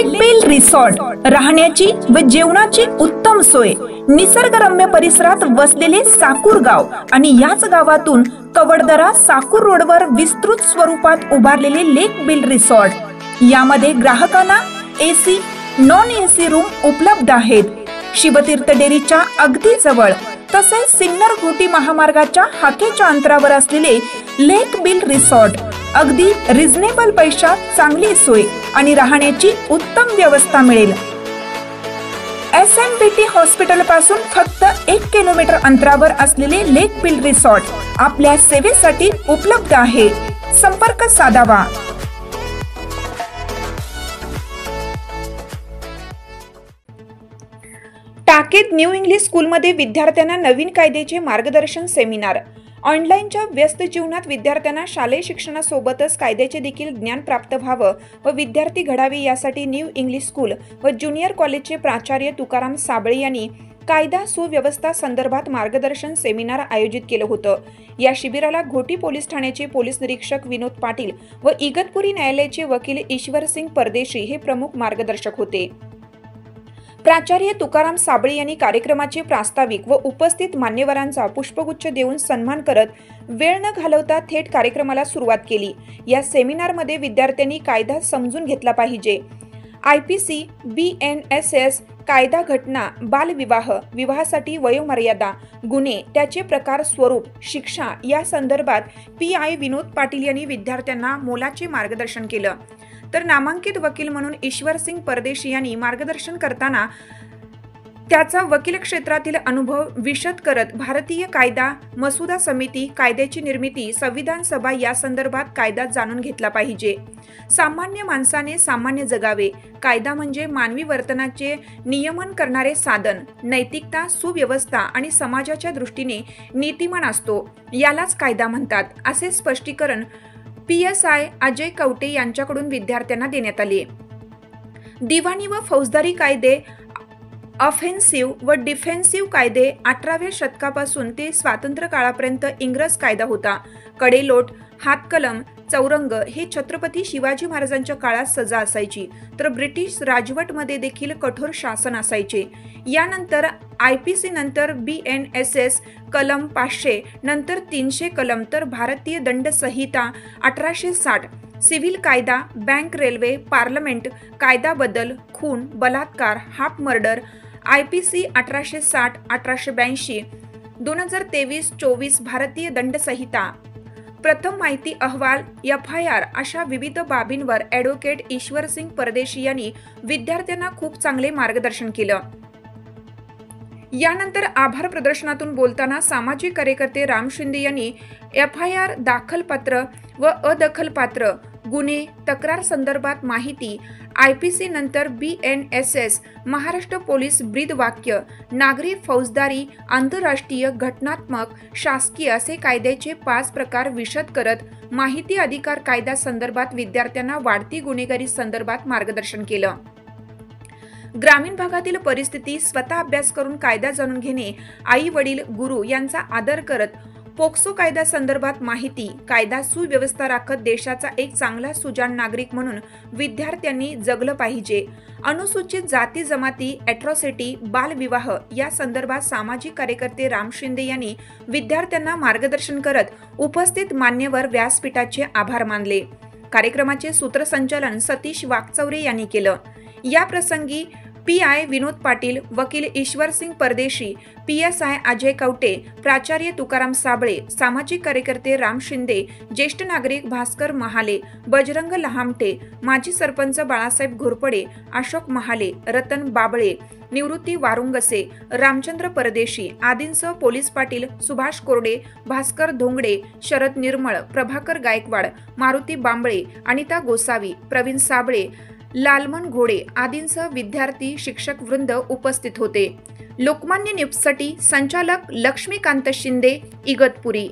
लेक bell resort, राहण्याची व जेवणाची उत्तम सोय, निसर्गरम्य परिसरात वसलेले साकूर गाव आणि याच गावातून कवडदरा साकूर रोडवर विस्तृत स्वरूपात उभारलेले लेक बेल रिसॉर्ट। यामध्ये ग्राहकांना एसी, नॉन एसी रूम उपलब्ध आहेत। शिवतीर्थ डेअरीच्या अगदी जवळ तसेच सिन्नर घोटी महामार्गाच्या हाकेच्या अंतरावर असलेले लेक बेल रिसॉर्ट अगदी रिझनेबल पैशात चांगली सोय आणि राहण्याची उत्तम व्यवस्था मिळेल। SMBT हॉस्पिटल पासून फक्त 1 किलोमीटर अंतरावर असलेले लेक बेल रिसॉर्ट आपल्या सेवेसाठी उपलब्ध आहे। संपर्क साधावा। टाकेत न्यू इंग्लिश स्कूलमध्ये विद्यार्थ्यांना नवीन कायद्याचे मार्गदर्शन सेमिनार। ऑनलाईनच्या व्यस्त जीवनात विद्यार्थ्यांना शालेय शिक्षणासोबतच कायद्याचे देखील ज्ञान प्राप्त व्हावं व विद्यार्थी घडावे यासाठी न्यू इंग्लिश स्कूल व ज्युनियर कॉलेजचे प्राचार्य तुकाराम साबळे यांनी कायदा सुव्यवस्था संदर्भात मार्गदर्शन सेमिनार आयोजित केलं होतं। या शिबिराला घोटी पोलीस ठाण्याचे पोलीस निरीक्षक विनोद पाटील व इगतपुरी न्यायालयाचे वकील ईश्वरसिंग परदेशी हे प्रमुख मार्गदर्शक होते। प्राचार्य तुकाराम साबळे यांनी कार्यक्रमाचे प्रास्ताविक व उपस्थित मान्यवरांचा पुष्पगुच्छ देऊन सन्मान करत वेळ न घालवता थेट कार्यक्रमाला सुरुवात केली। या सेमिनारमध्ये विद्यार्थ्यांनी कायदा समजून घेतला पाहिजे। IPC, BNSS, कायदा, घटना, बालविवाह, विवाहासाठी वयोमर्यादा, गुन्हे, त्याचे प्रकार, स्वरूप, शिक्षा या संदर्भात PI विनोद पाटील यांनी विद्यार्थ्यांना मोलाचे मार्गदर्शन केलं। तर नामांकित वकील म्हणून ईश्वरसिंग परदेशी यांनी मार्गदर्शन करताना त्याचा वकील क्षेत्रातील अनुभव विशद करत भारतीय कायदा मसुदा समिती, कायद्याची निर्मिती, संविधान सभा या संदर्भात कायदा जाणून घेतला पाहिजे। सामान्य माणसाने सामान्य जगावे। कायदा म्हणजे मानवी वर्तनाचे नियमन करणारे साधन, नैतिकता, सुव्यवस्था आणि समाजाच्या दृष्टीने नीतिमान असतो, यालाच कायदा म्हणतात, असे स्पष्टीकरण PSI अजय कवटे यांच्याकडून विद्यार्थ्यांना देण्यात आले। दिवाणी व फौजदारी कायदे, ऑफेन्सिव्ह व डिफेन्सिव्ह कायदे 18व्या शतकापासून ते स्वातंत्र्य काळापर्यंत इंग्रज कायदा होता। कडेलोट, हातकलम, चौरंग हे छत्रपती शिवाजी महाराजांच्या काळात सजा असायची, तर ब्रिटिश राजवटमध्ये देखील कठोर शासन असायचे। यानंतर IPC नंतर BNSS कलम 500 नंतर 300 कलम, तर भारतीय दंड संहिता 1860, सिव्हिल कायदा, बँक, रेल्वे, पार्लमेंट, कायदा बदल, खून, बलात्कार, हाफ मर्डर, IPC 1860, 1882, 2023-24 भारतीय दंड संहिता, प्रथम माहिती अहवाल, FIR अशा विविध बाबींवर ॲडव्होकेट ईश्वरसिंग परदेशी यांनी विद्यार्थ्यांना खूप चांगले मार्गदर्शन केलं। यानंतर आभार प्रदर्शनातून बोलताना सामाजिक कार्यकर्ते राम शिंदे यांनी FIR दाखलपात्र व अदखलपात्र गुन्हे, तक्रार संदर्भात माहिती, IPC नंतर BNSS, महाराष्ट्र पोलीस ब्रीदवाक्य, नागरी, फौजदारी, आंतरराष्ट्रीय, घटनात्मक, शासकीय असे कायद्याचे 5 प्रकार विशद करत माहिती अधिकार कायदा संदर्भात विद्यार्थ्यांना वाढती गुन्हेगारी संदर्भात मार्गदर्शन केलं। ग्रामीण भागातील परिस्थिती स्वतः अभ्यास करून कायदा जाणून घेणे, आई वडील गुरु यांचा आदर करत पोक्सो कायदा संदर्भात माहिती, कायदा सुव्यवस्था राखत देशाचा एक चांगला सुजाण नागरिक म्हणून विद्यार्थ्यांनी जगलं पाहिजे। अनुसूचित जाती जमाती, ॲट्रॉसिटी, बालविवाह या संदर्भात सामाजिक कार्यकर्ते राम शिंदे यांनी विद्यार्थ्यांना मार्गदर्शन करत उपस्थित मान्यवर व्यासपीठाचे आभार मानले। कार्यक्रमाचे सूत्रसंचालन सतीश वाकचौरे यांनी केलं। या प्रसंगी PI विनोद पाटील, वकील ईश्वरसिंग परदेशी, PSI अजय कवटे, प्राचार्य तुकाराम साबळे, सामाजिक कार्यकर्ते राम शिंदे, ज्येष्ठ नागरिक भास्कर महाले, बजरंग लहामटे, माजी सरपंच बाळासाहेब घोरपडे, अशोक महाले, रतन बाबळे, निवृत्ती वारुंगसे, रामचंद्र परदेशी आदींसह पोलीस पाटील सुभाष कोरडे, भास्कर धोंगडे, शरद निर्मळ, प्रभाकर गायकवाड, मारुती बांबळे, अनिता गोसावी, प्रवीण साबळे, लालमन घोडे आदींसह विद्यार्थी, शिक्षक वृंद उपस्थित होते। लोकमान्य न्यूजसाठी संचालक लक्ष्मीकांत शिंदे, इगतपुरी।